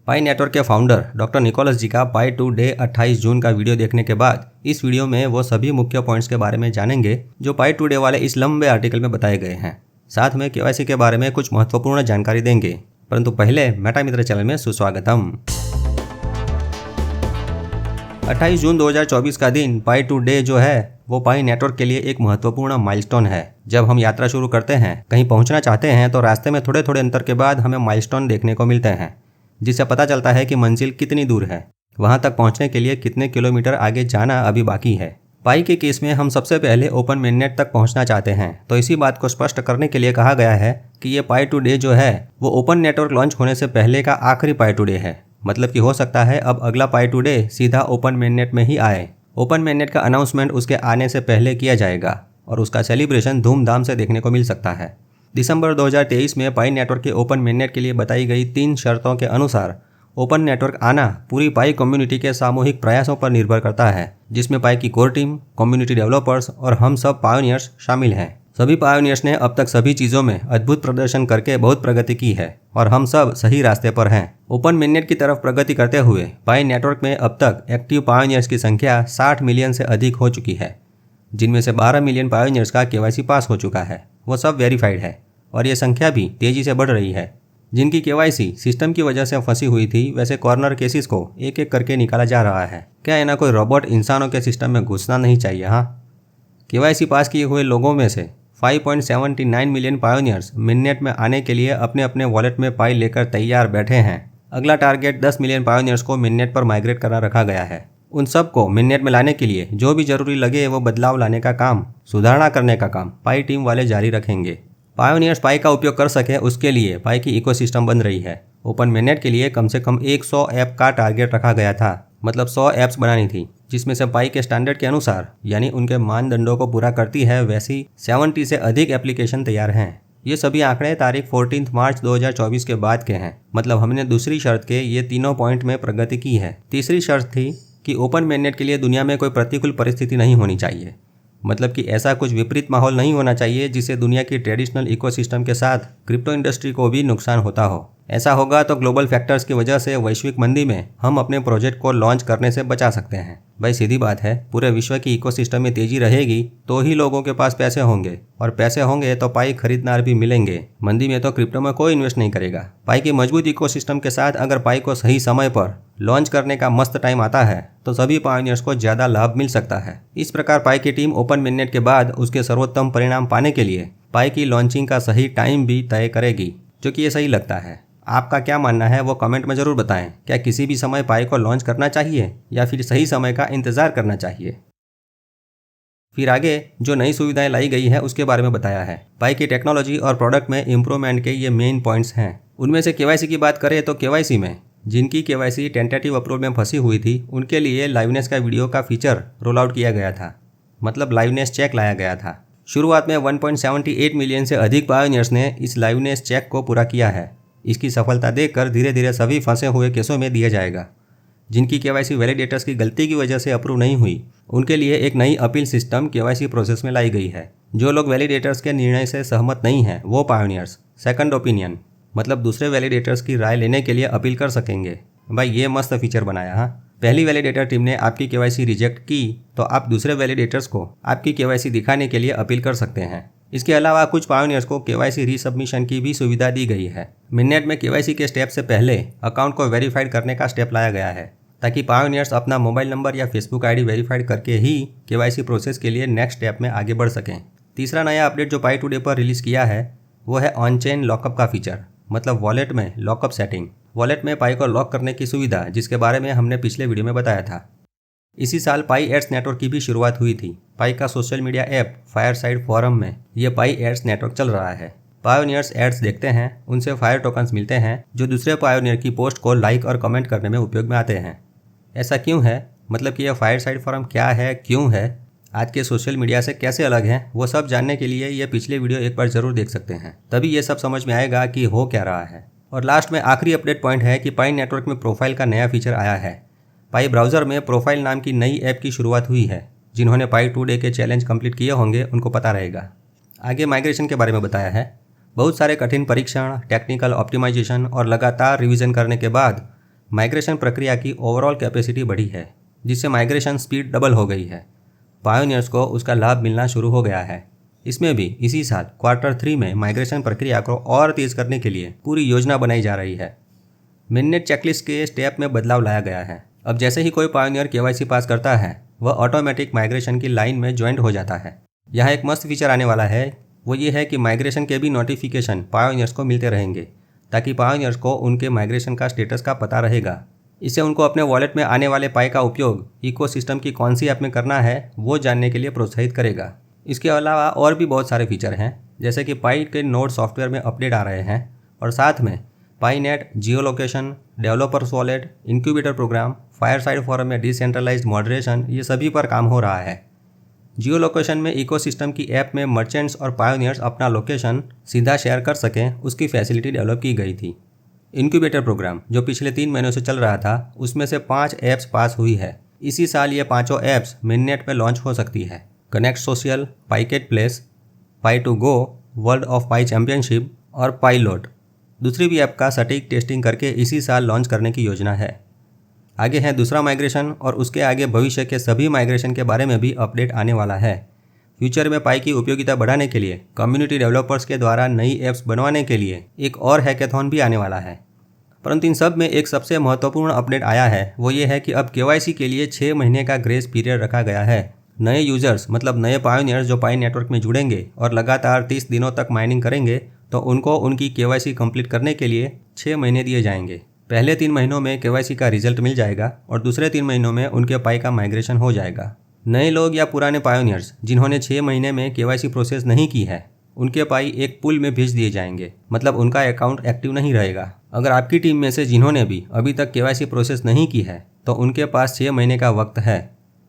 पाई network के founder doctor Nicholas जी का पाई today 28 जून का वीडियो देखने के बाद इस वीडियो में वो सभी मुख्य पॉइंट्स के बारे में जानेंगे जो पाई टुडे वाले इस लंबे आर्टिकल में बताए गए हैं। साथ में केवाईसी के बारे में कुछ महत्वपूर्ण जानकारी देंगे, परंतु पहले मेटा मित्र चैनल में सुस्वागतम। 28 जून 2024 का दिन पाई टुडे जो है वो पाई नेटवर्क के लिए एक महत्वपूर्ण माइलस्टोन है। जब हम यात्रा शुरू करते हैं, कहीं पहुंचना चाहते हैं, तो रास्ते में थोड़े थोड़े अंतर के बाद हमें माइलस्टोन देखने को मिलते हैं, जिससे पता चलता है कि मंजिल कितनी दूर है, वहां तक पहुंचने के लिए कितने किलोमीटर आगे जाना अभी बाकी है। पाई के केस में हम सबसे पहले ओपन मेननेट तक पहुंचना चाहते हैं, तो इसी बात को स्पष्ट करने के लिए कहा गया है कि ये पाई टुडे जो है वो ओपन नेटवर्क लॉन्च होने से पहले का आखिरी पाई टुडे है। मतलब कि हो सकता है अब अगला पाई टुडे सीधा ओपन मेननेट में ही आए। ओपन मेननेट का अनाउंसमेंट उसके आने से पहले किया जाएगा और उसका सेलिब्रेशन धूमधाम से देखने को मिल सकता है। दिसंबर 2023 में पाई नेटवर्क के ओपन मेननेट के लिए बताई गई 3 शर्तों के अनुसार ओपन नेटवर्क आना पूरी पाई कम्युनिटी के सामूहिक प्रयासों पर निर्भर करता है, जिसमें पाई की कोर टीम, कम्युनिटी डेवलपर्स और हम सब पायोनियर्स शामिल हैं। सभी पायोनियर्स ने अब तक सभी चीज़ों में अद्भुत प्रदर्शन करके बहुत प्रगति की है और हम सब सही रास्ते पर हैं। ओपन मेननेट की तरफ प्रगति करते हुए पाई नेटवर्क में अब तक एक्टिव पायोनियर्स की संख्या 60 मिलियन से अधिक हो चुकी है, जिनमें से 12 मिलियन पायोनियर्स का केवाईसी पास हो चुका है। वो सब वेरीफाइड है और ये संख्या भी तेज़ी से बढ़ रही है। जिनकी केवाईसी सिस्टम की वजह से फंसी हुई थी, वैसे कॉर्नर केसेस को एक एक करके निकाला जा रहा है। क्या इन्हें कोई रोबोट इंसानों के सिस्टम में घुसना नहीं चाहिए? हाँ, केवाईसी पास किए हुए लोगों में से 5.79 मिलियन पायोनियर्स मिननेट में आने के लिए अपने अपने वॉलेट में पाई लेकर तैयार बैठे हैं। अगला टारगेट 10 मिलियन पायोनियर्स को मिननेट पर माइग्रेट करना रखा गया है। उन सब को मिननेट में लाने के लिए जो भी जरूरी लगे वो बदलाव लाने का काम, सुधारणा करने का काम पाई टीम वाले जारी रखेंगे। पायोनियर्स पाई का उपयोग कर सके उसके लिए पाई की इकोसिस्टम बन रही है। ओपन मिननेट के लिए कम से कम 100 ऐप का टारगेट रखा गया था, मतलब 100 ऐप्स बनानी थी, जिसमें से पाई के स्टैंडर्ड के अनुसार यानी उनके मानदंडों को पूरा करती है वैसी 70 से अधिक एप्लीकेशन तैयार हैं। ये सभी आंकड़े तारीख 14 मार्च 2024 के बाद के हैं। मतलब हमने दूसरी शर्त के ये तीनों पॉइंट में प्रगति की है। तीसरी शर्त थी कि ओपन मेननेट के लिए दुनिया में कोई प्रतिकूल परिस्थिति नहीं होनी चाहिए। मतलब कि ऐसा कुछ विपरीत माहौल नहीं होना चाहिए जिससे दुनिया की ट्रेडिशनल इकोसिस्टम के साथ क्रिप्टो इंडस्ट्री को भी नुकसान होता हो। ऐसा होगा तो ग्लोबल फैक्टर्स की वजह से वैश्विक मंदी में हम अपने प्रोजेक्ट को लॉन्च करने से बचा सकते हैं। भाई सीधी बात है, पूरे विश्व की इकोसिस्टम में तेजी रहेगी तो ही लोगों के पास पैसे होंगे, और पैसे होंगे तो पाई खरीददार भी मिलेंगे। मंदी में तो क्रिप्टो में कोई इन्वेस्ट नहीं करेगा। पाई की मजबूत इकोसिस्टम के साथ अगर पाई को सही समय पर लॉन्च करने का मस्त टाइम आता है तो सभी पायोनियर्स को ज्यादा लाभ मिल सकता है। इस प्रकार पाई की टीम ओपन मिननेट के बाद उसके सर्वोत्तम परिणाम पाने के लिए पाई की लॉन्चिंग का सही टाइम भी तय करेगी, जो कि ये सही लगता है। आपका क्या मानना है वो कमेंट में ज़रूर बताएं। क्या किसी भी समय पाई को लॉन्च करना चाहिए या फिर सही समय का इंतज़ार करना चाहिए? फिर आगे जो नई सुविधाएं लाई गई है उसके बारे में बताया है। पाई की टेक्नोलॉजी और प्रोडक्ट में इम्प्रूवमेंट के ये मेन पॉइंट्स हैं। उनमें से केवाईसी की बात करें तो केवाईसी में जिनकी केवाईसी टेंटेटिव अप्रूवल में फंसी हुई थी उनके लिए लाइवनेस का वीडियो का फीचर रोल आउट किया गया था। मतलब लाइवनेस चेक लाया गया था। शुरुआत में 1.78 मिलियन से अधिक पायोनियर्स ने इस लाइवनेस चेक को पूरा किया है। इसकी सफलता देखकर धीरे धीरे सभी फंसे हुए केसों में दिया जाएगा। जिनकी केवाईसी वैलिडेटर्स की गलती की वजह से अप्रूव नहीं हुई उनके लिए एक नई अपील सिस्टम केवाईसी प्रोसेस में लाई गई है। जो लोग वैलिडेटर्स के निर्णय से सहमत नहीं हैं वो पायोनियर्स सेकंड ओपिनियन, मतलब दूसरे वैलिडेटर्स की राय लेने के लिए अपील कर सकेंगे। भाई ये मस्त फीचर बनाया। हाँ, पहली वैलिडेटर टीम ने आपकी केवाईसी रिजेक्ट की तो आप दूसरे वैलिडेटर्स को आपकी केवाईसी दिखाने के लिए अपील कर सकते हैं। इसके अलावा कुछ पायोनियर्स को केवाईसी रीसबमिशन की भी सुविधा दी गई है। मिननेट में केवाईसी के स्टेप से पहले अकाउंट को वेरीफाइड करने का स्टेप लाया गया है, ताकि पायोनियर्स अपना मोबाइल नंबर या फेसबुक आईडी वेरीफाइड करके ही केवाईसी प्रोसेस के लिए नेक्स्ट स्टेप में आगे बढ़ सकें। तीसरा नया अपडेट जो पाई टुडे पर रिलीज़ किया है वो है ऑन चेन लॉकअप का फीचर, मतलब वॉलेट में लॉकअप सेटिंग। वॉलेट में पाई को लॉक करने की सुविधा, जिसके बारे में हमने पिछले वीडियो में बताया था। इसी साल पाई एड्स नेटवर्क की भी शुरुआत हुई थी। पाई का social media app fireside forum में ये पाई एड्स नेटवर्क चल रहा है। पायोनियर्स एड्स देखते हैं, उनसे फायर टोकन्स मिलते हैं जो दूसरे पायोनियर की पोस्ट को लाइक और कमेंट करने में उपयोग में आते हैं। ऐसा क्यों है? मतलब कि यह फायरसाइड फोरम क्या है, क्यों है, आज के सोशल मीडिया से कैसे अलग है, वो सब जानने के लिए ये पिछले वीडियो एक बार जरूर देख सकते हैं। तभी ये सब समझ में आएगा कि हो क्या रहा है। और लास्ट में आखिरी अपडेट पॉइंट है कि पाई नेटवर्क में प्रोफाइल का नया फीचर आया है। पाई ब्राउज़र में प्रोफाइल नाम की नई ऐप की शुरुआत हुई है। जिन्होंने पाई टुडे के चैलेंज कंप्लीट किए होंगे उनको पता रहेगा। आगे माइग्रेशन के बारे में बताया है। बहुत सारे कठिन परीक्षण, टेक्निकल ऑप्टिमाइजेशन और लगातार रिवीजन करने के बाद माइग्रेशन प्रक्रिया की ओवरऑल कैपेसिटी बढ़ी है, जिससे माइग्रेशन स्पीड डबल हो गई है। पायोनियर्स को उसका लाभ मिलना शुरू हो गया है। इसमें भी इसी साल Q3 में माइग्रेशन प्रक्रिया को और तेज करने के लिए पूरी योजना बनाई जा रही है। मिननेट चेकलिस्ट के स्टेप में बदलाव लाया गया है। अब जैसे ही कोई पायोनियर KYC पास करता है, वह ऑटोमेटिक माइग्रेशन की लाइन में ज्वाइंट हो जाता है। यहाँ एक मस्त फीचर आने वाला है, वो ये है कि माइग्रेशन के भी नोटिफिकेशन पायोनियर्स को मिलते रहेंगे, ताकि पायोनियर्स को उनके माइग्रेशन का स्टेटस का पता रहेगा। इससे उनको अपने वॉलेट में आने वाले पाई का उपयोग इकोसिस्टम की कौन सी ऐप में करना है वो जानने के लिए प्रोत्साहित करेगा। इसके अलावा और भी बहुत सारे फीचर हैं, जैसे कि पाई के नोड सॉफ्टवेयर में अपडेट आ रहे हैं और साथ में PiNet, geo location, developers wallet, incubator programme, fireside forum में डिसेंट्रलाइज्ड मॉडरेशन, ये सभी पर काम हो रहा है। जियो लोकेशन में इकोसिस्टम की ऐप में मर्चेंट्स और पायोनियर्स अपना लोकेशन सीधा शेयर कर सकें, उसकी फैसिलिटी डेवलप की गई थी। इंक्यूबेटर प्रोग्राम जो पिछले 3 महीनों से चल रहा था, उसमें से 5 ऐप्स पास हुई है। इसी साल ये 5 ऐप्स मिननेट पर लॉन्च हो सकती है। Connect social, Piket place, Pi to go, world of Pi championship और पाईलोट दूसरी भी ऐप का सटीक टेस्टिंग करके इसी साल लॉन्च करने की योजना है। आगे है दूसरा माइग्रेशन और उसके आगे भविष्य के सभी माइग्रेशन के बारे में भी अपडेट आने वाला है। फ्यूचर में पाई की उपयोगिता बढ़ाने के लिए कम्युनिटी डेवलपर्स के द्वारा नई ऐप्स बनवाने के लिए एक और हैकेथॉन भी आने वाला है। परंतु इन सब में एक सबसे महत्वपूर्ण अपडेट आया है, वो ये है कि अब KYC के लिए 6 महीने का ग्रेस पीरियड रखा गया है। नए यूजर्स मतलब नए पायोनियर्स जो पाई नेटवर्क में जुड़ेंगे और लगातार 30 दिनों तक माइनिंग करेंगे, तो उनको उनकी KYC कंप्लीट करने के लिए 6 महीने दिए जाएंगे। पहले 3 महीनों में KYC का रिजल्ट मिल जाएगा और दूसरे 3 महीनों में उनके पाई का माइग्रेशन हो जाएगा। नए लोग या पुराने पायोनियर्स जिन्होंने 6 महीने में KYC प्रोसेस नहीं की है, उनके पाई एक पूल में भेज दिए जाएंगे, मतलब उनका अकाउंट एक्टिव नहीं रहेगा। अगर आपकी टीम में से जिन्होंने भी अभी तक KYC प्रोसेस नहीं की है, तो उनके पास 6 महीने का वक्त है।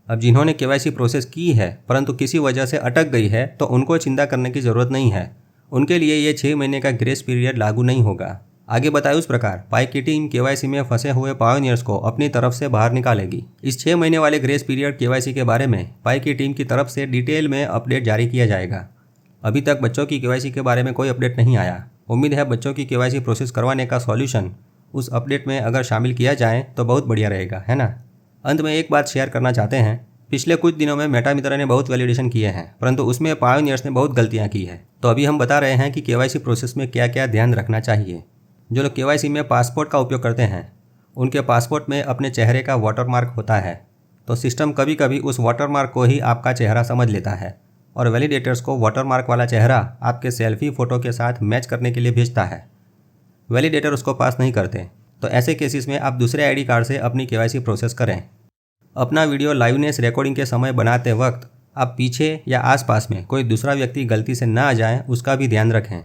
अब जिन्होंने KYC प्रोसेस की है परंतु किसी वजह से अटक गई है, तो उनको चिंता करने की ज़रूरत नहीं है। उनके लिए ये 6 महीने का ग्रेस पीरियड लागू नहीं होगा। आगे बताए उस प्रकार पाई की टीम KYC में फंसे हुए पायोनियर्स को अपनी तरफ से बाहर निकालेगी। इस 6 महीने वाले ग्रेस पीरियड KYC के बारे में पाई की टीम की तरफ से डिटेल में अपडेट जारी किया जाएगा। अभी तक बच्चों की KYC के बारे में कोई अपडेट नहीं आया। उम्मीद है बच्चों की KYC प्रोसेस करवाने का सॉल्यूशन उस अपडेट में अगर शामिल किया जाए तो बहुत बढ़िया रहेगा, है ना। अंत में एक बात शेयर करना चाहते हैं। पिछले कुछ दिनों में मेटा मित्रा ने बहुत वैलिडेशन किए हैं, परंतु उसमें पायोनियर्स ने बहुत गलतियां की है। तो अभी हम बता रहे हैं कि KYC प्रोसेस में क्या क्या ध्यान रखना चाहिए। जो लोग KYC में पासपोर्ट का उपयोग करते हैं, उनके पासपोर्ट में अपने चेहरे का वाटरमार्क होता है, तो सिस्टम कभी कभी उस वाटरमार्क को ही आपका चेहरा समझ लेता है और वैलिडेटर्स को वाटरमार्क वाला चेहरा आपके सेल्फी फ़ोटो के साथ मैच करने के लिए भेजता है। वैलिडेटर उसको पास नहीं करते, तो ऐसे केसेस में आप दूसरे ID कार्ड से अपनी KYC प्रोसेस करें। अपना वीडियो लाइवनेस रिकॉर्डिंग के समय बनाते वक्त आप पीछे या आसपास में कोई दूसरा व्यक्ति गलती से ना आ जाए, उसका भी ध्यान रखें।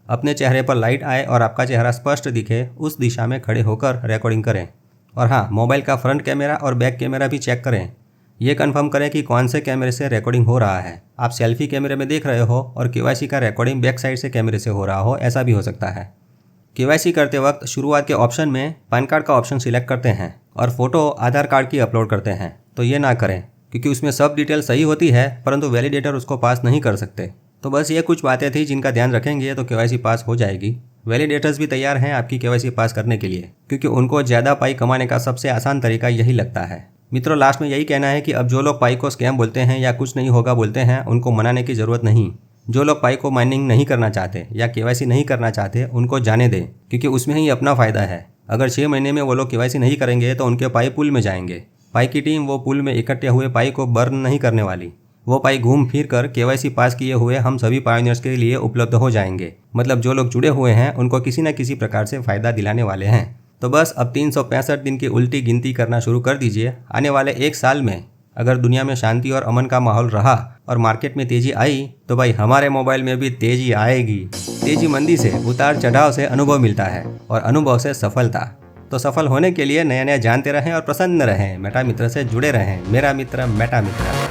अपने चेहरे पर लाइट आए और आपका चेहरा स्पष्ट दिखे, उस दिशा में खड़े होकर रिकॉर्डिंग करें। और हाँ, मोबाइल का फ्रंट कैमरा और बैक कैमरा भी चेक करें। ये कंफर्म करें कि कौन से कैमरे से रिकॉर्डिंग हो रहा है। आप सेल्फी कैमरे में देख रहे हो और KYC का रिकॉर्डिंग बैक साइड से कैमरे से हो रहा हो, ऐसा भी हो सकता है। KYC करते वक्त शुरुआत के ऑप्शन में पैन कार्ड का ऑप्शन सिलेक्ट करते हैं और फोटो आधार कार्ड की अपलोड करते हैं, तो ये ना करें क्योंकि उसमें सब डिटेल सही होती है परंतु वैलिडेटर उसको पास नहीं कर सकते। तो बस ये कुछ बातें थी जिनका ध्यान रखेंगे तो KYC पास हो जाएगी। वैलिडेटर्स भी तैयार हैं आपकी KYC पास करने के लिए, क्योंकि उनको ज़्यादा पाई कमाने का सबसे आसान तरीका यही लगता है। मित्रों, लास्ट में यही कहना है कि अब जो लोग पाई को स्कैम बोलते हैं या कुछ नहीं होगा बोलते हैं, उनको मनाने की ज़रूरत नहीं। जो लोग पाई को माइनिंग नहीं करना चाहते या KYC नहीं करना चाहते, उनको जाने दें, क्योंकि उसमें ही अपना फ़ायदा है। अगर 6 महीने में वो लोग KYC नहीं करेंगे तो उनके पाई पूल में जाएंगे। पाई की टीम वो पूल में इकट्ठे हुए पाई को बर्न नहीं करने वाली। वो पाई घूम फिर कर KYC पास किए हुए हम सभी पायोनियर्स के लिए उपलब्ध हो जाएंगे। मतलब जो लोग जुड़े हुए हैं उनको किसी न किसी प्रकार से फ़ायदा दिलाने वाले हैं। तो बस अब 365 दिन की उल्टी गिनती करना शुरू कर दीजिए। आने वाले 1 साल में अगर दुनिया में शांति और अमन का माहौल रहा और मार्केट में तेजी आई, तो भाई हमारे मोबाइल में भी तेजी आएगी। तेजी मंदी से, उतार चढ़ाव से अनुभव मिलता है और अनुभव से सफलता। तो सफल होने के लिए नया नया जानते रहें और प्रसन्न रहें। मेटा मित्र से जुड़े रहें। मेरा मित्र मेटा मित्र।